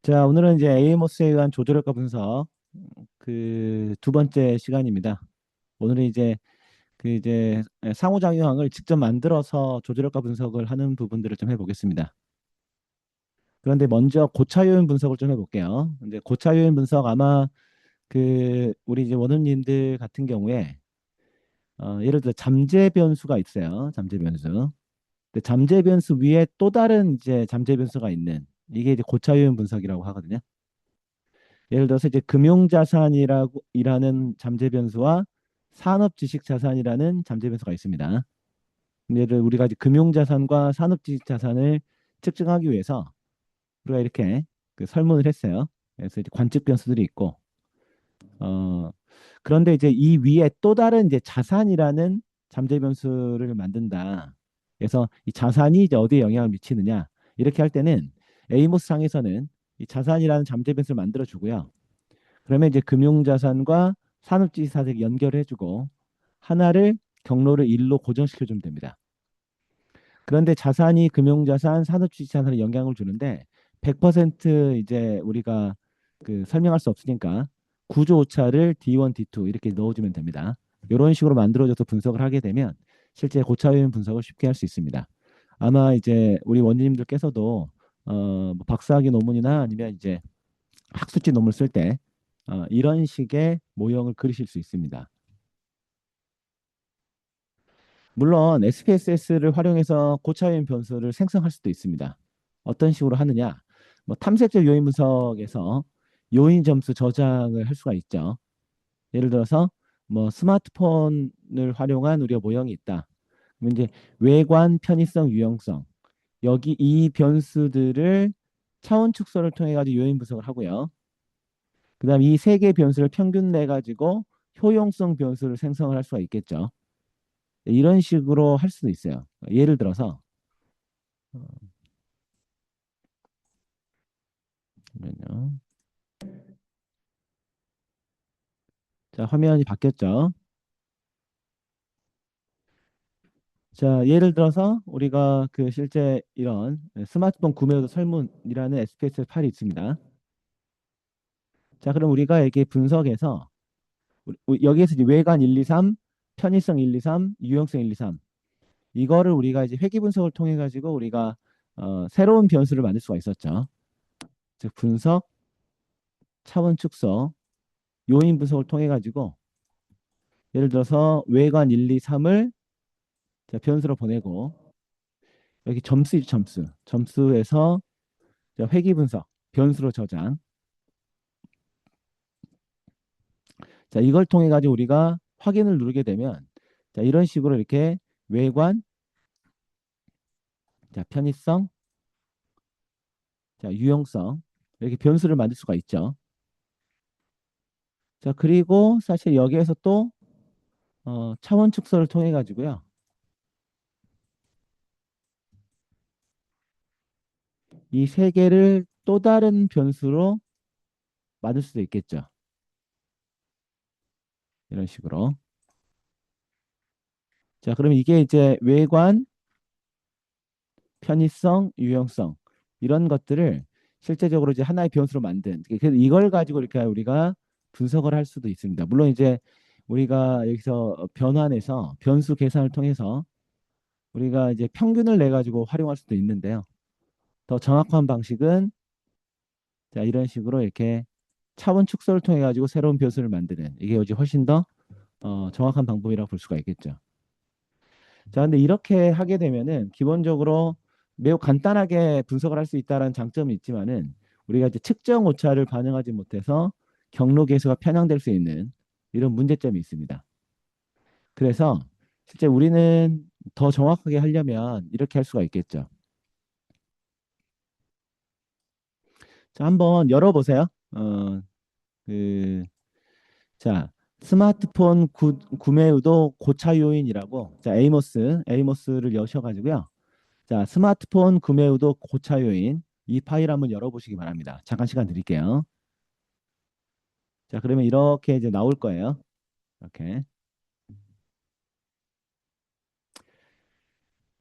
자, 오늘은 이제 에이모스에 의한 조조력과 분석 그 두 번째 시간입니다. 오늘은 이제 상호작용을 직접 만들어서 조조력과 분석을 하는 부분들을 좀 해보겠습니다. 그런데 먼저 고차 요인 분석을 좀 해볼게요. 이제 고차 요인 분석 아마 우리 이제 원우님들 같은 경우에 예를 들어 잠재 변수가 있어요. 잠재 변수. 근데 잠재 변수 위에 또 다른 이제 잠재 변수가 있는 이게 이제 고차 요인 분석이라고 하거든요. 예를 들어서 이제 금융자산이라고 이라는 잠재 변수와 산업지식자산이라는 잠재 변수가 있습니다. 예를 우리가 이제 금융자산과 산업지식자산을 측정하기 위해서 우리가 이렇게 그 설문을 했어요. 그래서 이제 관측 변수들이 있고, 어 그런데 이제 이 위에 또 다른 이제 자산이라는 잠재 변수를 만든다. 그래서 이 자산이 이제 어디에 영향을 미치느냐 이렇게 할 때는 에이모스 상에서는 이 자산이라는 잠재 변수를 만들어 주고요. 그러면 이제 금융자산과 산업지식자산을 연결해주고 하나를 경로를 1로 고정시켜주면 됩니다. 그런데 자산이 금융자산, 산업지식자산에 영향을 주는데 100% 이제 우리가 설명할 수 없으니까 구조 오차를 D1, D2 이렇게 넣어주면 됩니다. 이런 식으로 만들어져서 분석을 하게 되면 실제 고차원 분석을 쉽게 할 수 있습니다. 아마 이제 우리 원주님들께서도 뭐 박사학위 논문이나 아니면 이제 학술지 논문 쓸 때 이런 식의 모형을 그리실 수 있습니다. 물론 SPSS를 활용해서 고차원 변수를 생성할 수도 있습니다. 어떤 식으로 하느냐? 뭐 탐색적 요인 분석에서 요인 점수 저장을 할 수가 있죠. 예를 들어서 뭐 스마트폰을 활용한 우리가 모형이 있다. 그럼 이제 외관, 편의성, 유용성 여기 이 변수들을 차원 축소를 통해 가지고 요인 분석을 하고요. 그다음 이 세 개 변수를 평균 내 가지고 효용성 변수를 생성을 할 수가 있겠죠. 이런 식으로 할 수도 있어요. 예를 들어서 잠깐만요. 자, 화면이 바뀌었죠. 자, 예를 들어서 우리가 실제 이런 스마트폰 구매도 설문이라는 SPSS 파일이 있습니다. 자, 그럼 우리가 이렇게 분석해서 여기에서 이제 외관 1, 2, 3, 편의성 1, 2, 3, 유용성 1, 2, 3 이거를 우리가 이제 회귀 분석을 통해 가지고 우리가 새로운 변수를 만들 수가 있었죠. 즉 분석, 차원 축소, 요인 분석을 통해 가지고 예를 들어서 외관 1, 2, 3을 변수로 보내고 여기 점수 점수 점수에서 회귀 분석 변수로 저장. 자, 이걸 통해 가지고 우리가 확인을 누르게 되면 자, 이런 식으로 이렇게 외관, 자, 편의성, 자, 유용성 이렇게 변수를 만들 수가 있죠. 자, 그리고 사실 여기에서 또 차원 축소를 통해 가지고요. 이 세 개를 또 다른 변수로 만들 수도 있겠죠. 이런 식으로. 자, 그러면 이게 이제 외관, 편의성, 유용성 이런 것들을 실제적으로 이제 하나의 변수로 만든 그래서 이걸 가지고 이렇게 우리가 분석을 할 수도 있습니다. 물론 이제 우리가 여기서 변환해서 변수 계산을 통해서 우리가 이제 평균을 내 가지고 활용할 수도 있는데요. 더 정확한 방식은 자, 이런 식으로 이렇게 차원 축소를 통해 가지고 새로운 변수를 만드는 이게 이제 훨씬 더 정확한 방법이라고 볼 수가 있겠죠. 자, 근데 이렇게 하게 되면은 기본적으로 매우 간단하게 분석을 할 수 있다는 장점이 있지만은 우리가 이제 측정 오차를 반영하지 못해서 경로 계수가 편향될 수 있는 이런 문제점이 있습니다. 그래서 실제 우리는 더 정확하게 하려면 이렇게 할 수가 있겠죠. 자, 한번 열어보세요. 그, 자, 스마트폰 구매 의도 고차 요인이라고, 자, 에이모스를 여셔가지고요. 자, 스마트폰 구매 의도 고차 요인 이 파일 한번 열어보시기 바랍니다. 잠깐 시간 드릴게요. 자, 그러면 이렇게 이제 나올 거예요. 이렇게.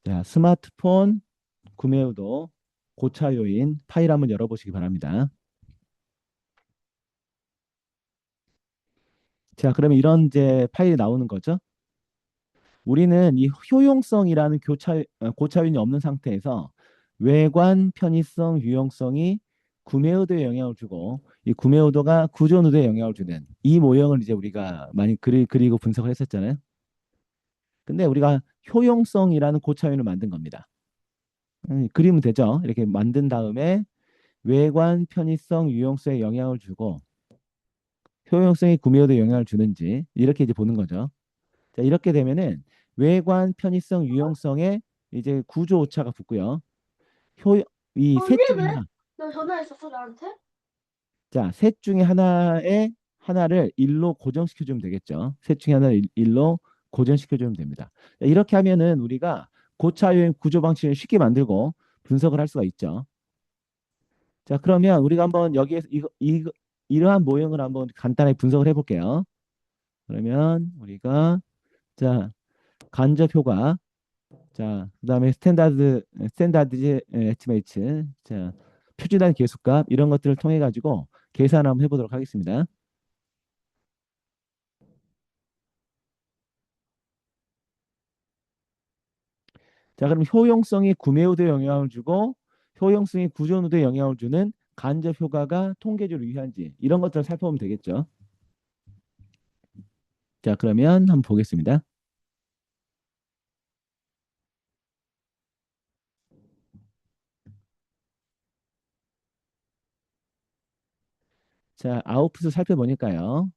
자, 스마트폰 구매 의도 고차 요인 파일 한번 열어보시기 바랍니다. 자, 그러면 이런 이제 파일이 나오는 거죠. 우리는 이 효용성이라는 고차원이 없는 상태에서 외관, 편의성, 유용성이 구매 의도에 영향을 주고 이 구매 의도가 구조 의도에 영향을 주는 이 모형을 이제 우리가 많이 그리고 분석을 했었잖아요. 근데 우리가 효용성이라는 고차원을 만든 겁니다. 그리면 되죠. 이렇게 만든 다음에 외관, 편의성, 유용성에 영향을 주고 효용성이 구매 의도에 영향을 주는지 이렇게 이제 보는 거죠. 자, 이렇게 되면은 외관, 편의성, 유용성에 이제 구조 오차가 붙고요. 효, 이 셋 언니 중에 왜? 하나. 너 전화했었어 나한테? 자, 셋 중에 하나를 일로 고정시켜 주면 되겠죠. 셋 중에 하나를 일로 고정시켜 주면 됩니다. 자, 이렇게 하면은 우리가 고차유행 구조 방식을 쉽게 만들고 분석을 할 수가 있죠. 자, 그러면 우리가 한번 여기에서 이러한 모형을 한번 간단하게 분석을 해볼게요. 그러면 우리가 자, 간접 효과. 자, 그다음에 스탠다드 에스티메이트. 자, 표준화된 계수값 이런 것들을 통해 가지고 계산 한번 해보도록 하겠습니다. 자, 그럼 효용성이 구매 의도에 영향을 주고 효용성이 구조 의도에 영향을 주는 간접 효과가 통계적으로 유효한지 이런 것들을 살펴보면 되겠죠. 자, 그러면 한번 보겠습니다. 자, 아웃풋을 살펴보니까요.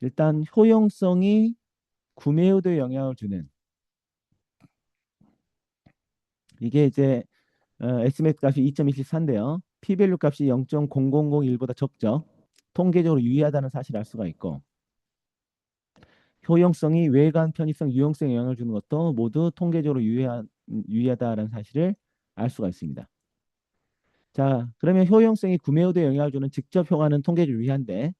일단 효용성이 구매 의도에 영향을 주는 이게 이제 에스티메이트 값이 2.174인데요. p-밸류 값이 0.0001보다 적죠. 통계적으로 유의하다는 사실을 알 수가 있고 효용성이 외관, 편의성, 유용성에 영향을 주는 것도 모두 통계적으로 유의하다는 사실을 알 수가 있습니다. 자, 그러면 효용성이 구매 의도에 영향을 주는 직접 효과는 통계적으로 유의한데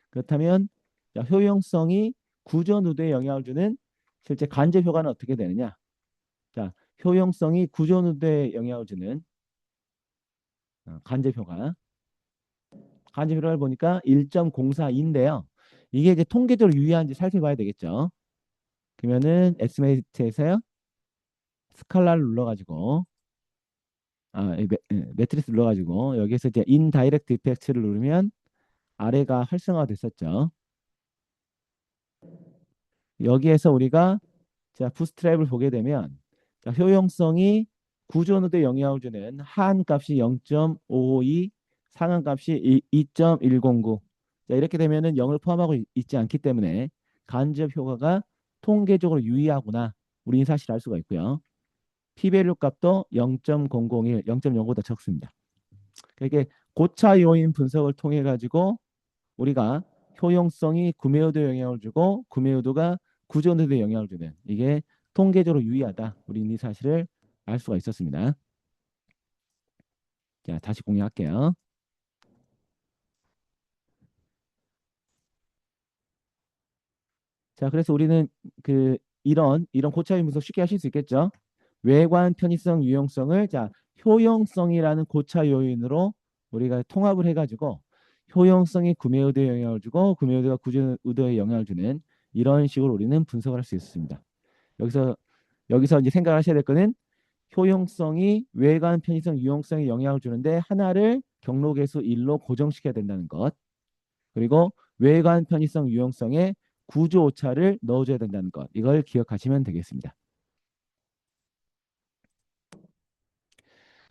그렇다면 자, 효용성이 구전 의도에 영향을 주는 실제 간접 효과는 어떻게 되느냐? 자, 효용성이 구전 의도에 영향을 주는 간접 효과. 간접 효과를 보니까 1.04인데요. 이게 이제 통계적으로 유의한지 살펴봐야 되겠죠. 그러면은 에스티메이트에서요. 스칼라를 눌러가지고 매트리스 눌러가지고 여기에서 이제 인다이렉트 이펙트를 누르면 아래가 활성화가 됐었죠. 여기에서 우리가 자 부스트랩을 보게 되면 자, 효용성이 구조노드에 영향을 주는 하한 값이 0.552, 상한 값이 2.109. 자, 이렇게 되면은 0을 포함하고 있지 않기 때문에 간접 효과가 통계적으로 유의하구나. 우리는 사실 알 수가 있고요. p-밸류 값도 0.001, 0.0보다 적습니다. 이게 고차 요인 분석을 통해 가지고 우리가 효용성이 구매 의도에 영향을 주고 구매 의도가 구조 의도에 영향을 주는 이게 통계적으로 유의하다. 우리는 이 사실을 알 수가 있었습니다. 자, 다시 공유할게요. 자, 그래서 우리는 이런 고차 요인 분석 쉽게 하실 수 있겠죠. 외관, 편의성, 유용성을 자, 효용성이라는 고차 요인으로 우리가 통합을 해가지고 효용성이 구매 의도에 영향을 주고 구매 의도가 구조 의도에 영향을 주는 이런 식으로 우리는 분석을 할 수 있습니다. 여기서 여기서 이제 생각하셔야 될 거는 효용성이 외관, 편의성, 유용성에 영향을 주는데 하나를 경로계수 1로 고정시켜야 된다는 것. 그리고 외관, 편의성, 유용성에 구조 오차를 넣어줘야 된다는 것. 이걸 기억하시면 되겠습니다.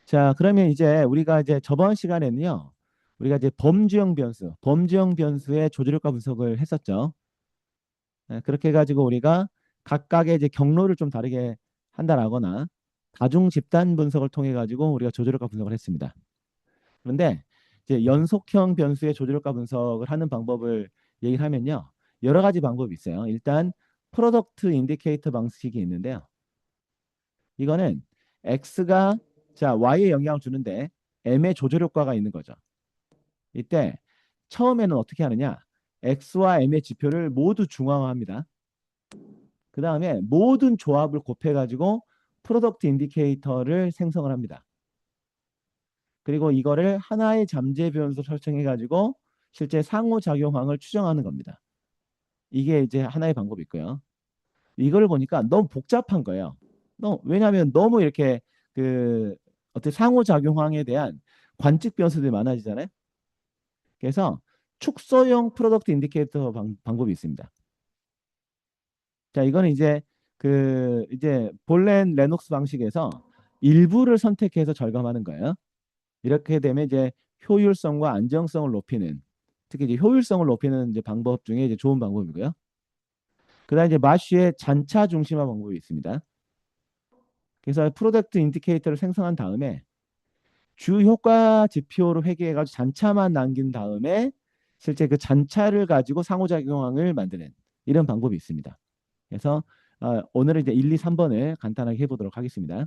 자, 그러면 이제 우리가 이제 저번 시간에는요. 우리가 이제 범주형 변수의 조절효과 분석을 했었죠. 그렇게 해가지고 우리가 각각의 이제 경로를 좀 다르게 한다라거나 다중 집단 분석을 통해 가지고 우리가 조절효과 분석을 했습니다. 그런데 이제 연속형 변수의 조절효과 분석을 하는 방법을 얘기를 하면요. 여러 가지 방법이 있어요. 일단 프로덕트 인디케이터 방식이 있는데요. 이거는 X가 자 Y에 영향을 주는데 M의 조절효과가 있는 거죠. 이때 처음에는 어떻게 하느냐? X와 M의 지표를 모두 중앙화합니다. 그 다음에 모든 조합을 곱해가지고 프로덕트 인디케이터를 생성을 합니다. 그리고 이거를 하나의 잠재 변수 설정해가지고 실제 상호작용항을 추정하는 겁니다. 이게 이제 하나의 방법이 있고요. 이걸 보니까 너무 복잡한 거예요. 왜냐하면 너무 이렇게 그 어떤 상호작용에 대한 관측 변수들이 많아지잖아요. 그래서 축소형 프로덕트 인디케이터 방법이 있습니다. 자, 이거는 이제 이제 볼렌 레녹스 방식에서 일부를 선택해서 절감하는 거예요. 이렇게 되면 이제 효율성과 안정성을 높이는, 특히 이제 효율성을 높이는 이제 방법 중에 이제 좋은 방법이고요. 그다음 이제 마쉬의 잔차 중심화 방법이 있습니다. 그래서 프로덕트 인디케이터를 생성한 다음에 주 효과 지표로 회귀해가지고 잔차만 남긴 다음에 실제 그 잔차를 가지고 상호작용을 만드는 이런 방법이 있습니다. 그래서 오늘은 이제 1, 2, 3번을 간단하게 해보도록 하겠습니다.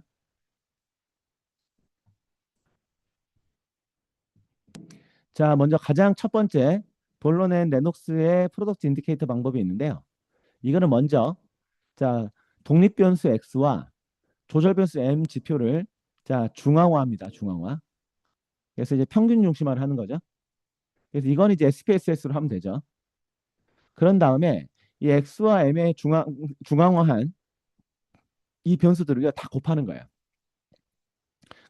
자, 먼저 가장 첫 번째 본론엔 레녹스의 프로덕트 인디케이터 방법이 있는데요. 이거는 먼저 자 독립 변수 x와 조절 변수 m 지표를 자 중앙화합니다. 중앙화. 그래서 이제 평균 중심화를 하는 거죠. 그래서 이건 이제 SPSS로 하면 되죠. 그런 다음에 이 x와 m의 중앙화한 이 변수들을 다 곱하는 거예요.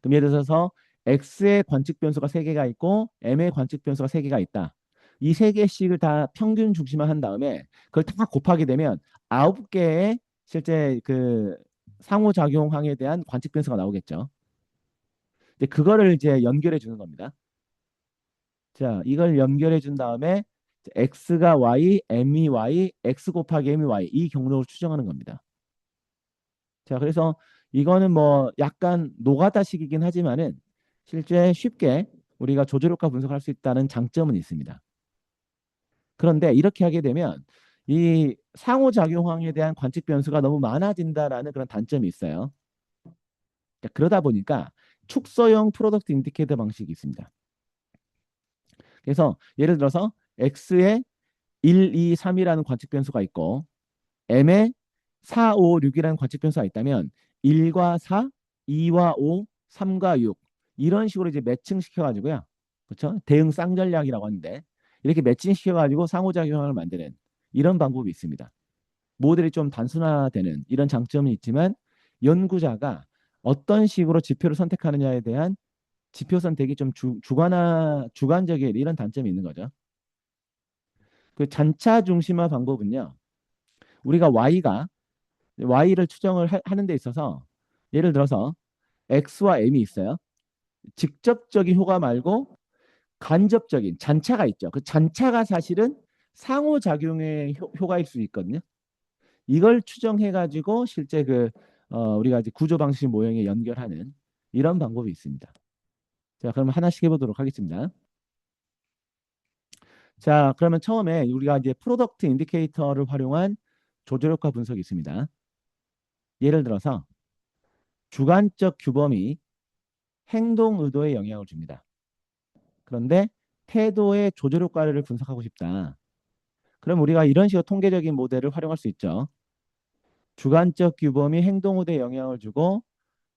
그럼 예를 들어서 x의 관측 변수가 3개가 있고 m의 관측 변수가 3개가 있다. 이 3개씩을 다 평균 중심화한 다음에 그걸 다 곱하게 되면 9개의 실제 그 상호작용항에 대한 관측 변수가 나오겠죠. 근데 그거를 이제 연결해 주는 겁니다. 자, 이걸 연결해 준 다음에 x가 y, m이 y, x 곱하기 m이 y 이 경로를 추정하는 겁니다. 자, 그래서 이거는 뭐 약간 노가다식이긴 하지만은 실제 쉽게 우리가 조절효과 분석할 수 있다는 장점은 있습니다. 그런데 이렇게 하게 되면 이 상호작용항에 대한 관측 변수가 너무 많아진다라는 그런 단점이 있어요. 자, 그러다 보니까 축소형 프로덕트 인디케이터 방식이 있습니다. 그래서 예를 들어서 x에 1, 2, 3이라는 관측 변수가 있고 m에 4, 5, 6이라는 관측 변수가 있다면 1과 4, 2와 5, 3과 6 이런 식으로 이제 매칭 시켜가지고요. 그렇죠? 대응 쌍전략이라고 하는데 이렇게 매칭 시켜가지고 상호작용을 만드는 이런 방법이 있습니다. 모델이 좀 단순화되는 이런 장점이 있지만 연구자가 어떤 식으로 지표를 선택하느냐에 대한 지표 선택이 좀 주관적인 이런 단점이 있는 거죠. 그 잔차 중심화 방법은요. 우리가 y를 추정을 하는 데 있어서 예를 들어서 x와 m이 있어요. 직접적인 효과 말고 간접적인 잔차가 있죠. 그 잔차가 사실은 상호작용의 효과일 수 있거든요. 이걸 추정해 가지고 실제 우리가 이제 구조 방식 모형에 연결하는 이런 방법이 있습니다. 자, 그러면 하나씩 해보도록 하겠습니다. 자, 그러면 처음에 우리가 이제 프로덕트 인디케이터를 활용한 조절 효과 분석이 있습니다. 예를 들어서 주관적 규범이 행동 의도에 영향을 줍니다. 그런데 태도의 조절 효과를 분석하고 싶다. 그럼 우리가 이런 식으로 통계적인 모델을 활용할 수 있죠. 주관적 규범이 행동 의도에 영향을 주고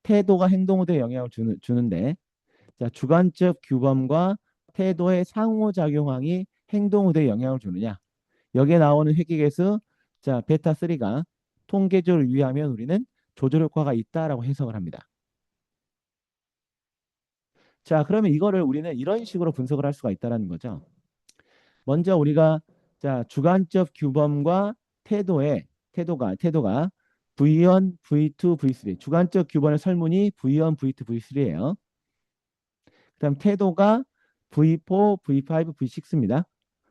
태도가 행동 의도에 영향을 주는데 자, 주관적 규범과 태도의 상호작용항이 행동 의도에 영향을 주느냐. 여기에 나오는 회귀개수 자, 베타 3가 통계적으로 유의하면 우리는 조절 효과가 있다라고 해석을 합니다. 자, 그러면 이거를 우리는 이런 식으로 분석을 할 수가 있다는 거죠. 먼저 우리가 자, 주관적 규범과 태도가 V1, V2, V3 주관적 규범의 설문이 V1, V2, V3예요. 그다음 태도가 V4, V5, V6입니다.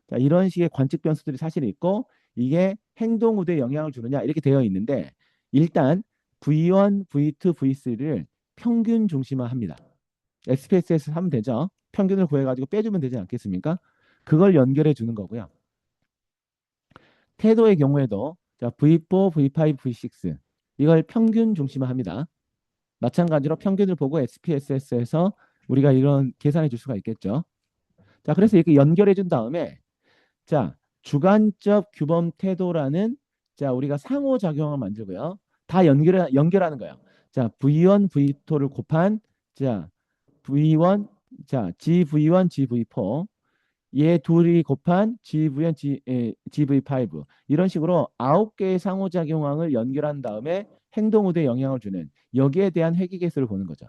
자, 이런 식의 관측 변수들이 사실 있고 이게 행동 의도에 영향을 주느냐 이렇게 되어 있는데 일단 V1, V2, V3를 평균 중심화합니다. SPSS 하면 되죠. 평균을 구해가지고 빼주면 되지 않겠습니까? 그걸 연결해 주는 거고요. 태도의 경우에도 자, V4, V5, V6 이걸 평균 중심화합니다. 마찬가지로 평균을 보고 SPSS에서 우리가 이런 계산해 줄 수가 있겠죠. 자, 그래서 이렇게 연결해 준 다음에 자, 주관적 규범 태도라는 자, 우리가 상호작용을 만들고요. 다 연결하는 거예요. 자, V1, V2를 곱한 자, V1 자, GV1, GV4 얘 둘이 곱한 GVN, GV5 이런 식으로 9개의 상호작용항을 연결한 다음에 행동우대에 영향을 주는 여기에 대한 회귀계수를 보는 거죠.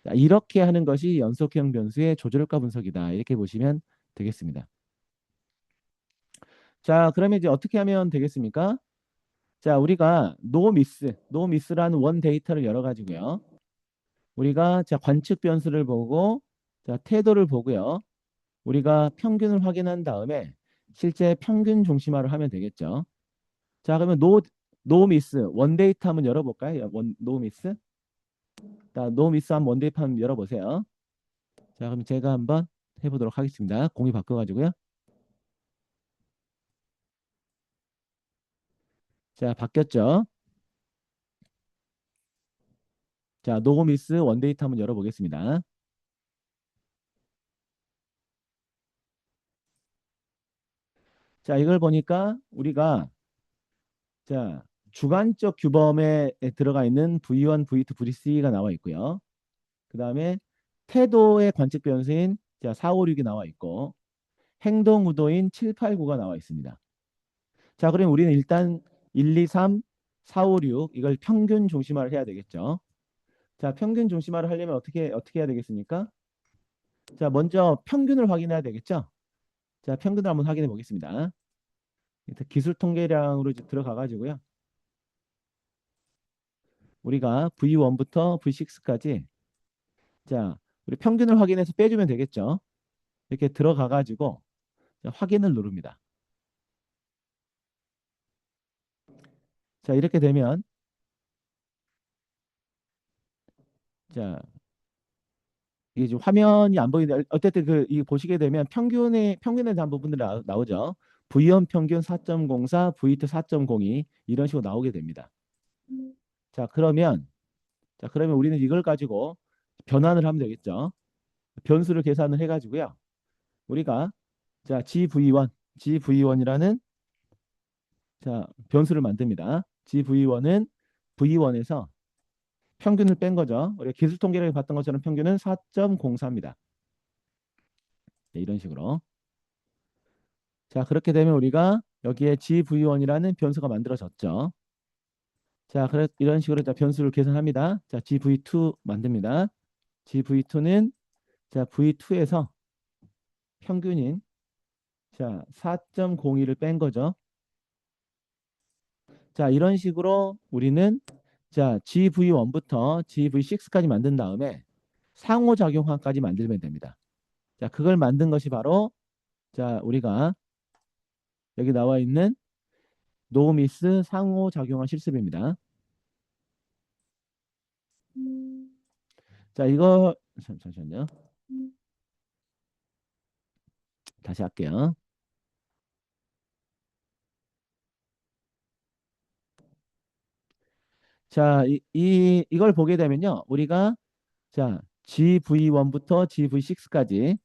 자, 이렇게 하는 것이 연속형 변수의 조절효과 분석이다. 이렇게 보시면 되겠습니다. 자, 그러면 이제 어떻게 하면 되겠습니까? 자, 우리가 노미스라는 원 데이터를 열어가지고요. 우리가 자 관측 변수를 보고 자 태도를 보고요. 우리가 평균을 확인한 다음에 실제 평균 중심화를 하면 되겠죠. 자, 그러면 노미스 원 데이터 한번 열어볼까요? 노미스. 자, 노미스 한번 원 데이터 한번 열어보세요. 자, 그럼 제가 한번 해보도록 하겠습니다. 공유 바꿔가지고요. 자, 바뀌었죠? 자, 노미스 원 데이터 한번 열어보겠습니다. 자, 이걸 보니까 우리가 자 주관적 규범에 들어가 있는 V1, V2, V3가 나와 있고요. 그 다음에 태도의 관측 변수인 자 4, 5, 6이 나와 있고 행동 우도인 7, 8, 9가 나와 있습니다. 자, 그럼 우리는 일단 1, 2, 3, 4, 5, 6 이걸 평균 중심화를 해야 되겠죠. 자, 평균 중심화를 하려면 어떻게 해야 되겠습니까? 자, 먼저 평균을 확인해야 되겠죠. 자, 평균을 한번 확인해 보겠습니다. 일단 기술 통계량으로 이제 들어가 가지고요. 우리가 V1부터 V6까지 자, 우리 평균을 확인해서 빼주면 되겠죠. 이렇게 들어가 가지고 확인을 누릅니다. 자, 이렇게 되면 자, 이게 좀 화면이 안 보이는데 어쨌든 이 보시게 되면 평균에 대한 부분들이 나오죠. V1 평균 4.04, V2 4.02 이런 식으로 나오게 됩니다. 자, 그러면 우리는 이걸 가지고 변환을 하면 되겠죠. 변수를 계산을 해 가지고요. 우리가 자, GV1이라는 자, 변수를 만듭니다. GV1은 V1에서 평균을 뺀 거죠. 우리가 기술 통계를 봤던 것처럼 평균은 4.04입니다. 이런 식으로. 자, 그렇게 되면 우리가 여기에 GV1이라는 변수가 만들어졌죠. 자, 이런 식으로 자, 변수를 계산합니다. 자, GV2 만듭니다. GV2는 자, V2에서 평균인 자, 4.02를 뺀 거죠. 자, 이런 식으로 우리는 자, GV1부터 GV6까지 만든 다음에 상호작용항까지 만들면 됩니다. 자, 그걸 만든 것이 바로 자, 우리가 여기 나와 있는 노미스 상호작용한 실습입니다. 자, 이거 잠시만요. 다시 할게요. 자, 이걸 보게 되면요. 우리가 자, GV1부터 GV6까지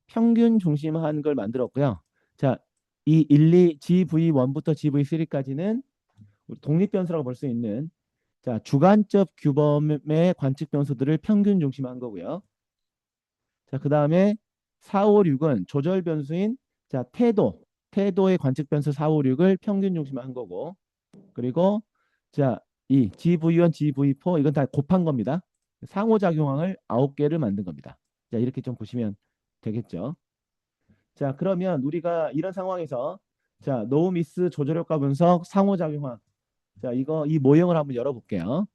평균 중심한 걸 만들었고요. 자, 이 GV1부터 GV3까지는 독립 변수라고 볼 수 있는 자, 주관적 규범의 관측 변수들을 평균 중심한 거고요. 자, 그다음에 4, 5, 6은 조절 변수인 자, 태도의 관측 변수 4, 5, 6을 평균 중심한 거고. 그리고 자, 이 GV1, GV4 이건 다 곱한 겁니다. 상호작용항을 9개를 만든 겁니다. 자, 이렇게 좀 보시면 되겠죠. 자, 그러면 우리가 이런 상황에서 자, 노미스 조절효과 분석 상호작용항. 자, 이 모형을 한번 열어볼게요.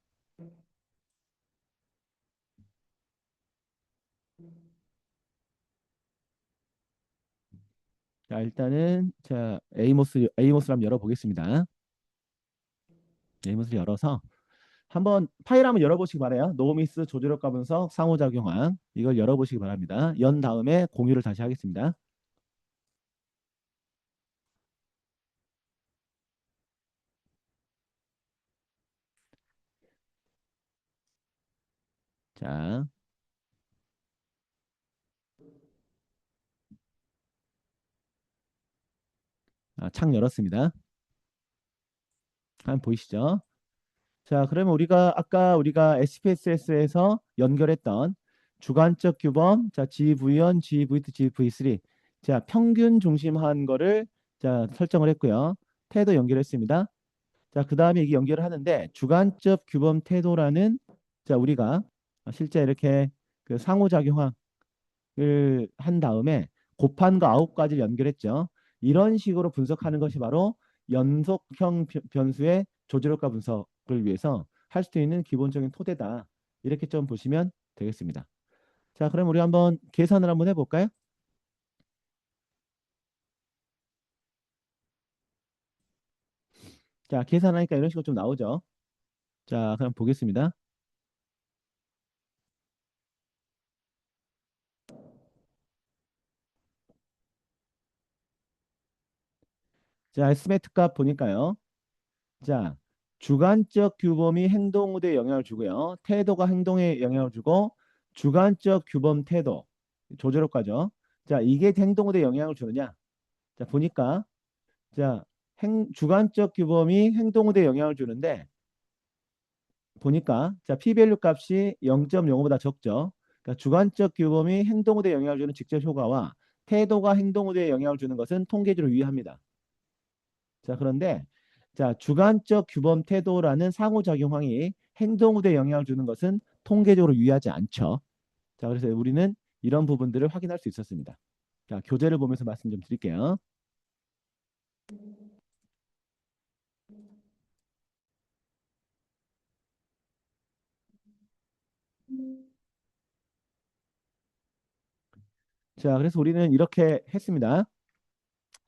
자, 일단은 자, 에이모스를 한번 열어보겠습니다. 에이모스를 열어서 한번 파일 한번 열어보시기 바래요. 노미스 조절효과 분석 상호작용항 이걸 열어보시기 바랍니다. 연 다음에 공유를 다시 하겠습니다. 자, 창 열었습니다. 한번 보이시죠? 자, 그러면 우리가 SPSS에서 연결했던 주관적 규범, 자, GV1, GV2, GV3 자, 평균 중심한 거를 자, 설정을 했고요. 태도 연결했습니다. 자, 그 다음에 이게 연결을 하는데 주관적 규범 태도라는 자, 우리가 실제 이렇게 그 상호작용을 한 다음에 곱한 거 9가지를 연결했죠. 이런 식으로 분석하는 것이 바로 연속형 변수의 조제력과 분석을 위해서 할 수 있는 기본적인 토대다. 이렇게 좀 보시면 되겠습니다. 자, 그럼 우리 한번 계산을 한번 해볼까요? 자, 계산하니까 이런 식으로 좀 나오죠. 자, 그럼 보겠습니다. 자, S매트 값 보니까요. 자, 주관적 규범이 행동 후대에 영향을 주고요. 태도가 행동에 영향을 주고 주관적 규범 태도 조제력과죠. 자, 이게 행동 후대에 영향을 주느냐? 자, 보니까 자, 주관적 규범이 행동 후대에 영향을 주는데 보니까 자, p-밸류 값이 0.05보다 적죠. 그러니까 주관적 규범이 행동 후대에 영향을 주는 직접 효과와 태도가 행동 후대에 영향을 주는 것은 통계적으로 유의합니다. 자, 그런데 자, 주관적 규범 태도라는 상호작용항이 행동 후대에 영향을 주는 것은 통계적으로 유의하지 않죠. 자, 그래서 우리는 이런 부분들을 확인할 수 있었습니다. 자, 교재를 보면서 말씀 좀 드릴게요. 자, 그래서 우리는 이렇게 했습니다.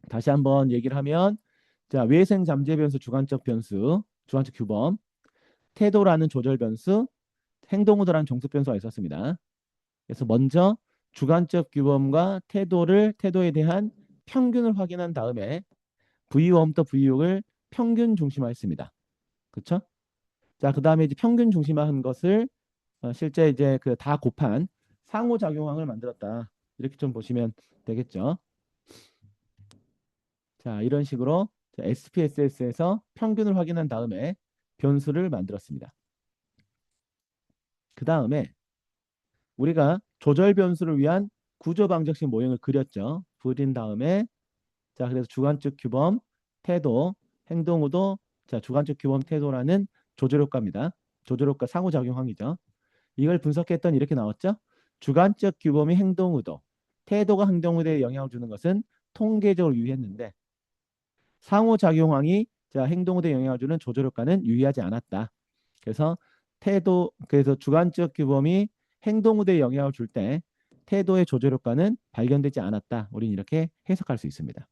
다시 한번 얘기를 하면 자, 외생 잠재 변수, 주관적 변수, 주관적 규범, 태도라는 조절 변수, 행동 후도라는 정수 변수가 있었습니다. 그래서 먼저 주관적 규범과 태도에 대한 평균을 확인한 다음에 V1부터 V6을 평균 중심화했습니다. 그렇죠? 자, 그다음에 이제 평균 중심화한 것을 실제 이제 그 다 곱한 상호작용항을 만들었다. 이렇게 좀 보시면 되겠죠. 자, 이런 식으로 SPSS에서 평균을 확인한 다음에 변수를 만들었습니다. 그 다음에 우리가 조절 변수를 위한 구조 방정식 모형을 그렸죠. 그린 다음에 자, 그래서 주관적 규범, 태도, 행동 후도 자, 주관적 규범 태도라는 조절효과입니다. 조절효과 상호작용항이죠. 이걸 분석했더니 이렇게 나왔죠. 주관적 규범이 행동 후도, 태도가 행동 후도에 영향을 주는 것은 통계적으로 유의했는데 상호작용항이 자, 행동 후도에 영향을 주는 조절효과는 유의하지 않았다. 그래서 주관적 규범이 행동 후대에 영향을 줄 때 태도의 조절 효과는 발견되지 않았다. 우리는 이렇게 해석할 수 있습니다.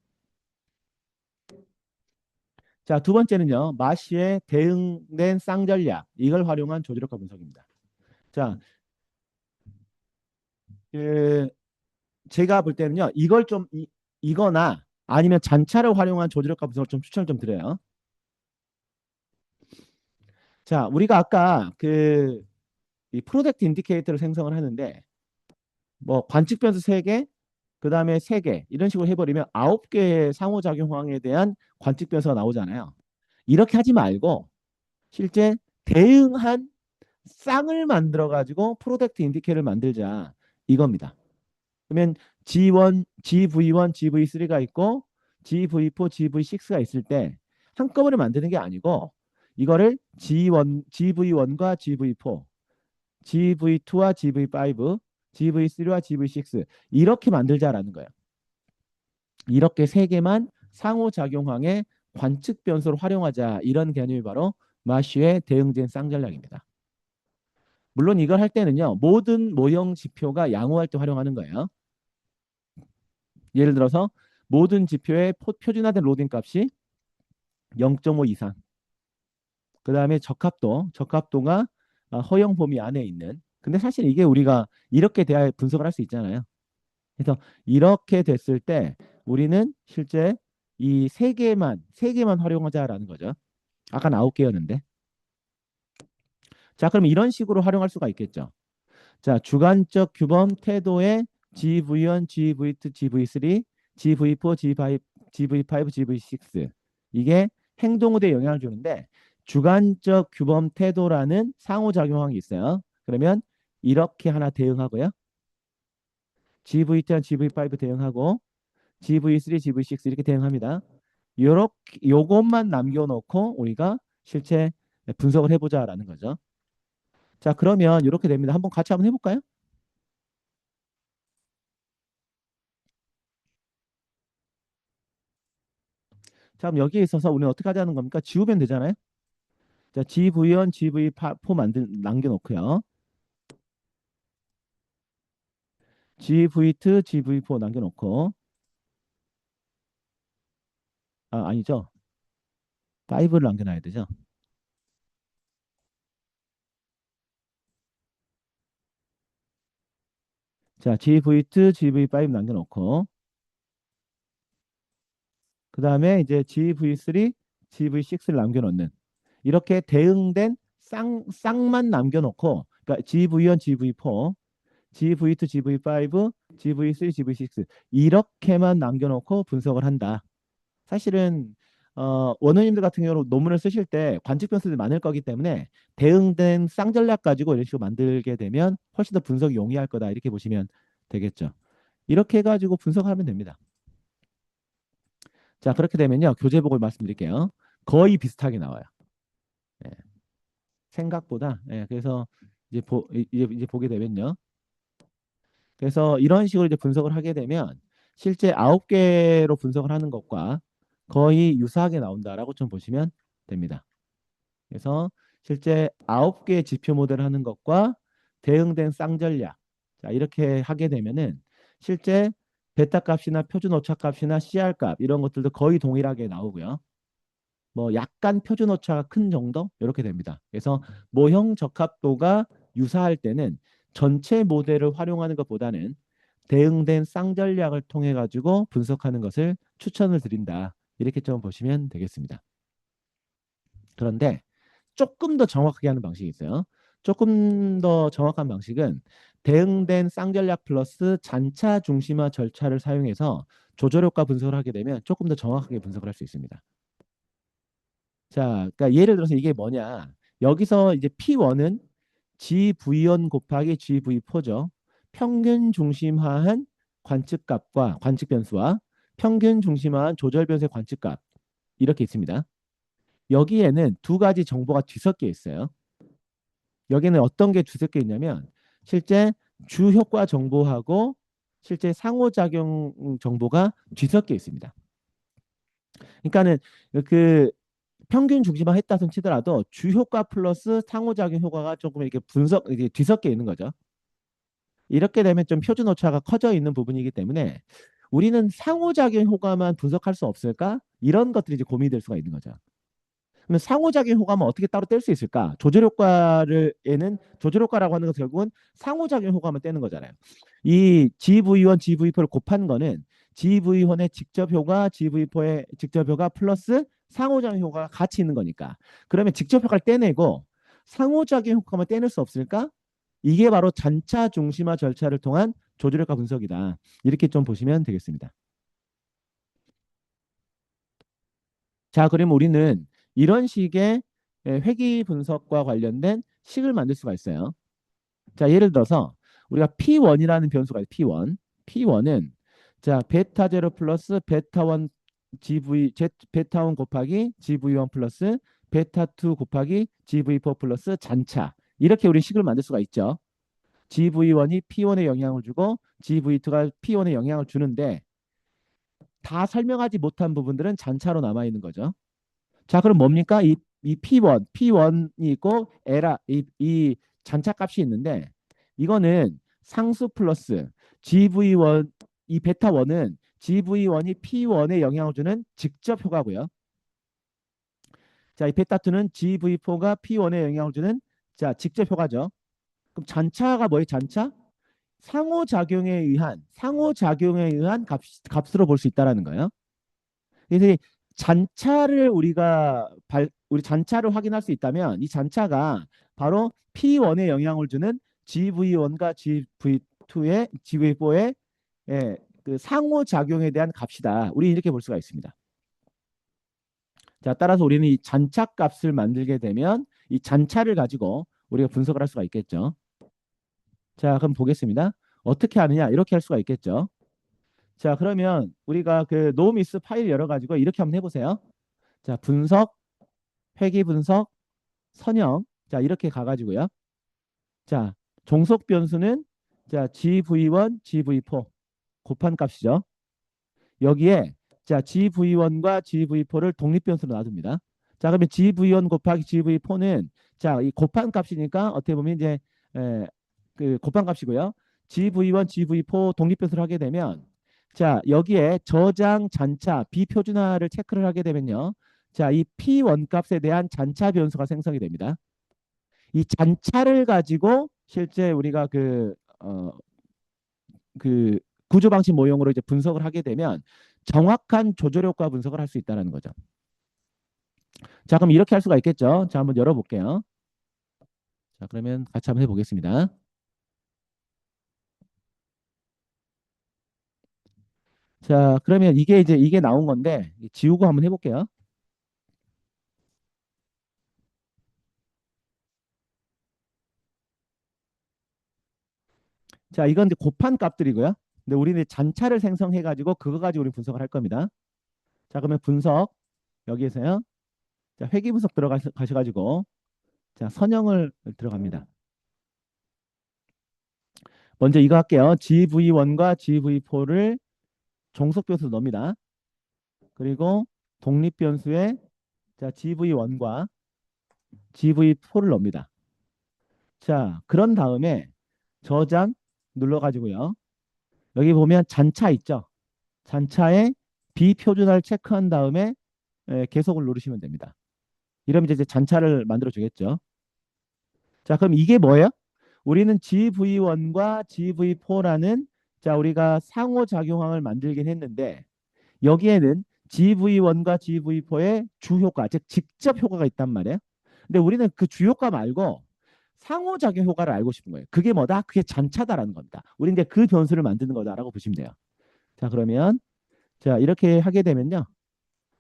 자, 두 번째는요. 마시의 대응된 쌍전략 이걸 활용한 조절 효과 분석입니다. 자, 그 제가 볼 때는요. 이걸 좀 이거나 아니면 잔차를 활용한 조절 효과 분석을 좀 추천을 좀 드려요. 자, 우리가 아까 이 프로젝트 인디케이터를 생성을 하는데 뭐 관측 변수 3개, 그 다음에 3개 이런 식으로 해버리면 9개의 상호작용항에 대한 관측 변수가 나오잖아요. 이렇게 하지 말고 실제 대응한 쌍을 만들어 가지고 프로덕트 인디케이터를 만들자 이겁니다. 그러면 G1, GV1, GV3가 있고 GV4, GV6가 있을 때 한꺼번에 만드는 게 아니고 이거를 G1, GV1과 GV4, GV2와 GV5, GV3와 GV6 이렇게 만들자라는 거예요. 이렇게 3개만 상호작용항의 관측 변수를 활용하자 이런 개념이 바로 마쉬의 대응된 쌍전략입니다. 물론 이걸 할 때는요. 모든 모형 지표가 양호할 때 활용하는 거예요. 예를 들어서 모든 지표의 표준화된 로딩 값이 0.5 이상. 그 다음에 적합도가 허용 범위 안에 있는. 근데 사실 이게 우리가 이렇게 대하 분석을 할 수 있잖아요. 그래서 이렇게 됐을 때 우리는 실제 이 세 개만 활용하자라는 거죠. 아까 9개였는데. 자, 그럼 이런 식으로 활용할 수가 있겠죠. 자, 주관적 규범 태도의 GV1, GV2, GV3, GV4, GV5, GV5, GV6 이게 행동 후대에 영향을 주는데 주관적 규범 태도라는 상호작용항이 있어요. 그러면 이렇게 하나 대응하고요. GV10, GV5 대응하고 GV3, GV6 이렇게 대응합니다. 요렇게 요것만 남겨놓고 우리가 실제 분석을 해보자라는 거죠. 자, 그러면 이렇게 됩니다. 한번 같이 한번 해볼까요? 자, 그럼 여기에 있어서 우리는 어떻게 하자는 겁니까? 지우면 되잖아요. 자, GV1, GV4 남겨놓고요. GV2, GV4 남겨놓고 아니죠. 5를 남겨놔야 되죠. 자, GV2, GV5 남겨놓고 그 다음에 이제 GV3, GV6를 남겨놓는 이렇게 대응된 쌍만 남겨놓고 그러니까 GV1, GV4, GV2, GV5, GV3, GV6 이렇게만 남겨놓고 분석을 한다. 사실은 원어님들 같은 경우는 논문을 쓰실 때 관측 변수들이 많을 거기 때문에 대응된 쌍전략 가지고 이런 식으로 만들게 되면 훨씬 더 분석이 용이할 거다 이렇게 보시면 되겠죠. 이렇게 해가지고 분석하면 됩니다. 자, 그렇게 되면요. 교재복을 말씀드릴게요. 거의 비슷하게 나와요. 예, 생각보다. 예, 그래서 이제 보게 되면요. 그래서 이런 식으로 이제 분석을 하게 되면 실제 9개로 분석을 하는 것과 거의 유사하게 나온다라고 좀 보시면 됩니다. 그래서 실제 9개 지표 모델을 하는 것과 대응된 쌍전략. 자, 이렇게 하게 되면은 실제 베타 값이나 표준 오차 값이나 CR 값 이런 것들도 거의 동일하게 나오고요. 뭐 약간 표준 오차가 큰 정도 이렇게 됩니다. 그래서 모형 적합도가 유사할 때는 전체 모델을 활용하는 것보다는 대응된 쌍전략을 통해 가지고 분석하는 것을 추천을 드린다. 이렇게 좀 보시면 되겠습니다. 그런데 조금 더 정확하게 하는 방식이 있어요. 조금 더 정확한 방식은 대응된 쌍전략 플러스 잔차 중심화 절차를 사용해서 조절 효과 분석을 하게 되면 조금 더 정확하게 분석을 할 수 있습니다. 자, 그러니까 예를 들어서 이게 뭐냐? 여기서 이제 P1은 GV1 곱하기 GV4죠. 평균 중심화한 관측값과 관측 변수와 평균 중심화한 조절 변수의 관측값 이렇게 있습니다. 여기에는 두 가지 정보가 뒤섞여 있어요. 여기는 어떤 게 뒤섞여 있냐면 실제 주 효과 정보하고 실제 상호작용 정보가 뒤섞여 있습니다. 그러니까는 그 평균 중심화 했다손 치더라도 주 효과 플러스 상호작용 효과가 조금 이렇게 이게 뒤섞여 있는 거죠. 이렇게 되면 좀 표준 오차가 커져 있는 부분이기 때문에 우리는 상호작용 효과만 분석할 수 없을까? 이런 것들이 이제 고민이 될 수가 있는 거죠. 그러면 상호작용 효과만 어떻게 따로 뗄 수 있을까? 조절 효과를 얘는 조절 효과라고 하는 것은 결국은 상호작용 효과만 떼는 거잖아요. 이 GV1, GV4를 곱한 거는 GV1의 직접 효과, GV4의 직접 효과 플러스 상호작용 효과가 같이 있는 거니까. 그러면 직접 효과를 떼내고 상호작용 효과만 떼낼 수 없을까? 이게 바로 잔차 중심화 절차를 통한 조절 효과 분석이다. 이렇게 좀 보시면 되겠습니다. 자, 그러면 우리는 이런 식의 회귀 분석과 관련된 식을 만들 수가 있어요. 자, 예를 들어서 우리가 P1이라는 변수가 있어요. P1. P1은 자, 베타 제로 플러스 베타 1 베타 1 곱하기 GV1 플러스 베타 2 곱하기 GV4 플러스 잔차. 이렇게 우리 식을 만들 수가 있죠. GV1이 P1에 영향을 주고 GV2가 P1에 영향을 주는데 다 설명하지 못한 부분들은 잔차로 남아 있는 거죠. 자, 그럼 뭡니까? 이 P1이 있고 이 잔차값이 있는데 이거는 상수 플러스 GV1 이 베타 1은 GV1이 P1에 영향을 주는 직접 효과고요. 자, 이 베타 2는 GV4가 P1에 영향을 주는 자, 직접 효과죠. 그럼 잔차가 뭐예요? 잔차? 상호작용에 의한 값으로 볼 수 있다라는 거예요. 그래서 잔차를 우리 잔차를 확인할 수 있다면 이 잔차가 바로 P1에 영향을 주는 GV1과 GV4의 그 상호작용에 대한 값이다. 우리 이렇게 볼 수가 있습니다. 자, 따라서 우리는 이 잔차 값을 만들게 되면 이 잔차를 가지고 우리가 분석을 할 수가 있겠죠. 자, 그럼 보겠습니다. 어떻게 하느냐? 이렇게 할 수가 있겠죠. 자, 그러면 우리가 그 노미스 파일 열어가지고 이렇게 한번 해보세요. 자, 분석, 회귀 분석, 선형. 자, 이렇게 가가지고요. 자, 종속 변수는 자, GV1, GV4 곱한 값이죠. 여기에 자, GV1과 GV4를 독립 변수로 놔둡니다. 자, 그러면 GV1 곱하기 GV4는 자, 이 곱한 값이니까 어떻게 보면 이제 그 곱한 값이고요. GV1, GV4 독립 변수를 하게 되면 자, 여기에 저장 잔차 비표준화를 체크를 하게 되면요. 자, 이 P1 값에 대한 잔차 변수가 생성이 됩니다. 이 잔차를 가지고 실제 우리가 그 구조 방식 모형으로 이제 분석을 하게 되면 정확한 조절 효과 분석을 할 수 있다는 거죠. 자, 그럼 이렇게 할 수가 있겠죠. 자, 한번 열어볼게요. 자, 그러면 같이 한번 해보겠습니다. 자, 그러면 이게 이제 이게 나온 건데 지우고 한번 해볼게요. 자, 이건 이제 곱한 값들이고요. 근데 우리는 잔차를 생성해가지고 그거 가지고 우리 분석을 할 겁니다. 자, 그러면 분석 여기에서요. 자, 회귀 분석 들어가셔가지고 자, 선형을 들어갑니다. 먼저 이거 할게요. GV1과 GV4를 종속 변수로 넣습니다. 그리고 독립 변수에 자, GV1과 GV4를 넣습니다. 자, 그런 다음에 저장 눌러가지고요. 여기 보면 잔차 있죠? 잔차에 비표준화를 체크한 다음에 계속을 누르시면 됩니다. 이러면 이제 잔차를 만들어 주겠죠. 자, 그럼 이게 뭐예요? 우리는 GV1과 GV4라는 자, 우리가 상호작용항을 만들긴 했는데 여기에는 GV1과 GV4의 주효과, 즉 직접 효과가 있단 말이에요. 근데 우리는 그 주효과 말고 상호작용 효과를 알고 싶은 거예요. 그게 뭐다? 그게 잔차다라는 겁니다. 우리 이제 그 변수를 만드는 거다라고 보시면 돼요. 자, 그러면 자, 이렇게 하게 되면요.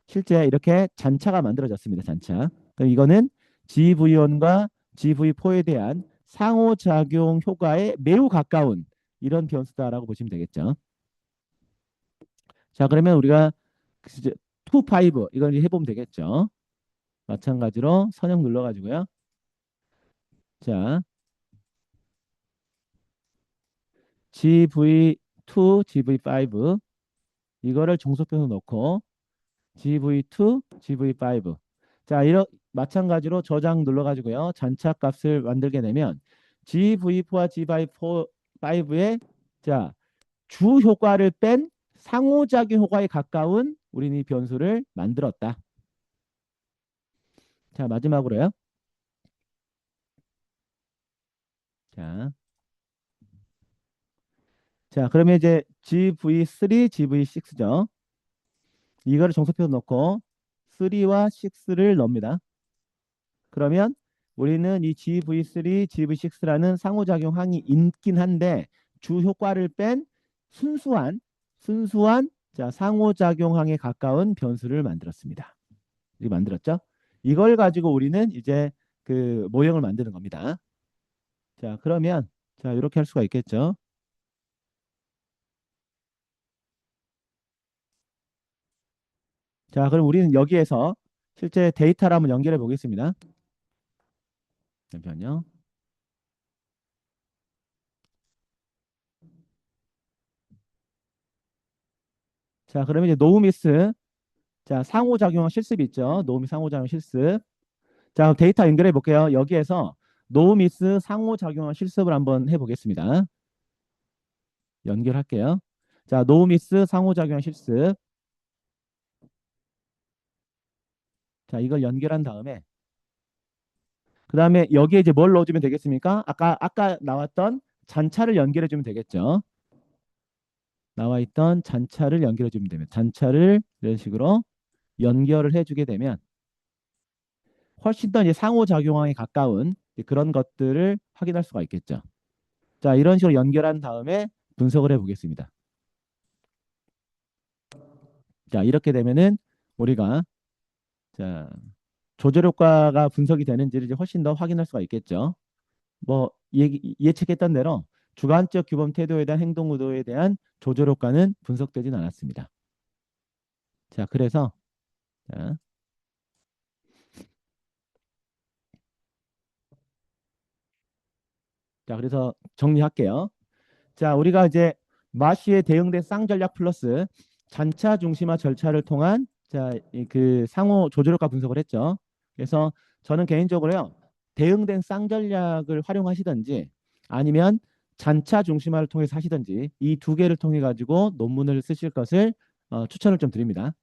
실제 이렇게 잔차가 만들어졌습니다. 잔차. 그럼 이거는 GV1과 GV4에 대한 상호작용 효과에 매우 가까운 이런 변수다라고 보시면 되겠죠. 자, 그러면 우리가 이제 2, 5 이걸 해보면 되겠죠. 마찬가지로 선형 눌러가지고요. 자, GV2, GV5 이거를 종속변수 넣고 GV2, GV5 자, 마찬가지로 저장 눌러가지고요. 잔차 값을 만들게 되면 GV4와 GV5의 자, 주 효과를 뺀 상호작용 효과에 가까운 우리는 이 변수를 만들었다. 자, 마지막으로요. 자, 자, 그러면 이제 GV3, GV6죠. 이거를 정석표로 넣고 3와 6를 넣습니다. 그러면 우리는 이 GV3, GV6라는 상호작용항이 있긴 한데 주 효과를 뺀 순수한 자, 상호작용항에 가까운 변수를 만들었습니다. 이 만들었죠? 이걸 가지고 우리는 이제 그 모형을 만드는 겁니다. 자, 그러면 자, 이렇게 할 수가 있겠죠? 자, 그럼 우리는 여기에서 실제 데이터를 한번 연결해 보겠습니다. 잠시만요. 자, 그러면 이제 노우미스 자, 상호작용 실습 있죠. 노우미 상호작용 실습. 자, 그럼 데이터 연결해 볼게요. 여기에서 노우미스 상호작용 실습을 한번 해보겠습니다. 연결할게요. 자, 노우미스 상호작용 실습. 자, 이걸 연결한 다음에 그 다음에 여기에 이제 뭘 넣어주면 되겠습니까? 아까 나왔던 잔차를 연결해 주면 되겠죠. 나와 있던 잔차를 연결해 주면 됩니다. 잔차를 이런 식으로 연결을 해주게 되면 훨씬 더 이제 상호작용에 가까운 그런 것들을 확인할 수가 있겠죠. 자, 이런 식으로 연결한 다음에 분석을 해보겠습니다. 자, 이렇게 되면은 우리가 자, 조절 효과가 분석이 되는지를 이제 훨씬 더 확인할 수가 있겠죠. 뭐 예측했던 대로 주관적 규범 태도에 대한 행동 의도에 대한 조절 효과는 분석되진 않았습니다. 자, 그래서 자, 그래서 정리할게요. 자, 우리가 이제 마시에 대응된 쌍전략 플러스 잔차 중심화 절차를 통한 그 상호 조절효과 분석을 했죠. 그래서 저는 개인적으로요. 대응된 쌍전략을 활용하시든지 아니면 잔차 중심화를 통해서 하시든지 이 두 개를 통해 가지고 논문을 쓰실 것을 추천을 좀 드립니다.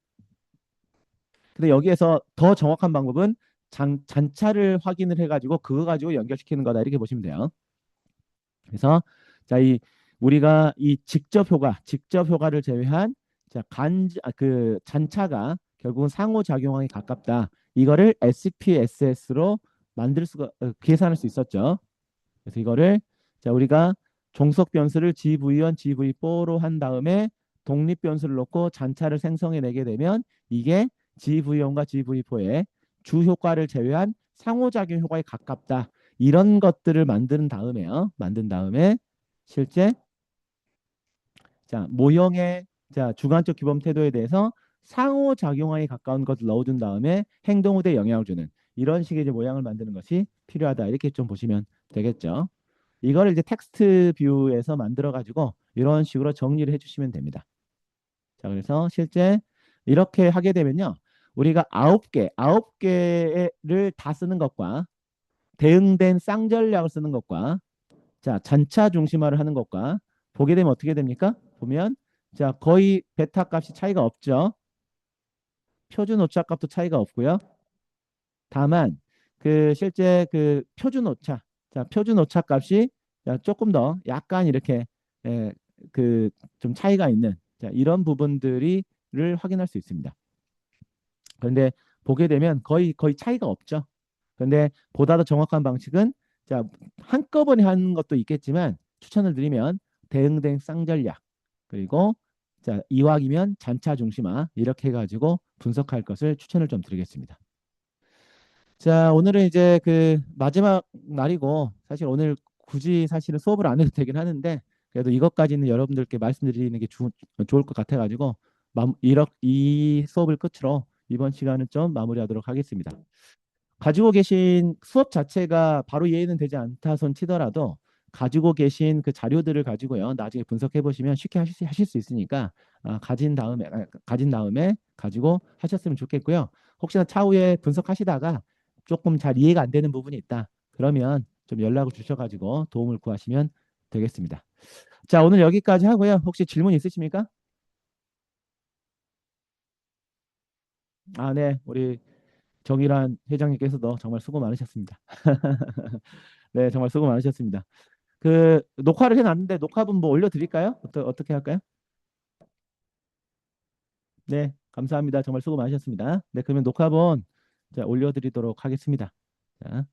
근데 여기에서 더 정확한 방법은 잔차를 확인을 해가지고 그거 가지고 연결시키는 거다 이렇게 보시면 돼요. 그래서 자, 우리가 이 직접 효과를 제외한 그 잔차가 결국은 상호작용하기 가깝다. 이거를 SPSS로 계산할 수 있었죠. 그래서 이거를 우리가 종속 변수를 GV1, GV4로 한 다음에 독립 변수를 놓고 잔차를 생성해 내게 되면 이게 GV1과 GV4의 주 효과를 제외한 상호작용 효과에 가깝다. 이런 것들을 만든 다음에 실제 모형의 주관적 규범 태도에 대해서 상호작용하에 가까운 것을 넣어준 다음에 행동 후대 영향을 주는 이런 식의 이제 모양을 만드는 것이 필요하다. 이렇게 좀 보시면 되겠죠. 이거를 이제 텍스트 뷰에서 만들어 가지고 이런 식으로 정리를 해주시면 됩니다. 자, 그래서 실제 이렇게 하게 되면요. 우리가 아홉 개를 다 쓰는 것과 대응된 쌍전략을 쓰는 것과 잔차 중심화를 하는 것과 보게 되면 어떻게 됩니까? 보면 거의 베타 값이 차이가 없죠. 표준 오차 값도 차이가 없고요. 다만 그 실제 그 표준 오차 값이 조금 더 약간 이렇게 그 좀 차이가 있는 이런 부분들을 확인할 수 있습니다. 그런데 보게 되면 거의 차이가 없죠. 그런데 보다 더 정확한 방식은 한꺼번에 하는 것도 있겠지만 추천을 드리면 대응된 쌍전략 그리고 이왕이면 잔차 중심화 이렇게 해가지고 분석할 것을 추천을 좀 드리겠습니다. 자, 오늘은 이제 그 마지막 날이고 사실 오늘 굳이 사실은 수업을 안 해도 되긴 하는데 그래도 이것까지는 여러분들께 말씀드리는 게 좋을 것 같아가지고 이 수업을 끝으로 이번 시간은 좀 마무리하도록 하겠습니다. 가지고 계신 수업 자체가 바로 이해는 되지 않다 손 치더라도 가지고 계신 그 자료들을 가지고요. 나중에 분석해 보시면 쉽게 하실 수 있으니까 가진 다음에 가지고 하셨으면 좋겠고요. 혹시나 차후에 분석하시다가 조금 잘 이해가 안 되는 부분이 있다. 그러면 좀 연락을 주셔가지고 도움을 구하시면 되겠습니다. 자, 오늘 여기까지 하고요. 혹시 질문 있으십니까? 아, 네. 우리 정일환 회장님께서도 정말 수고 많으셨습니다. 네, 정말 수고 많으셨습니다. 그 녹화를 해놨는데 녹화본 뭐 올려드릴까요? 어떻게 할까요? 네, 감사합니다. 정말 수고 많으셨습니다. 네, 그러면 녹화본 올려드리도록 하겠습니다. 자.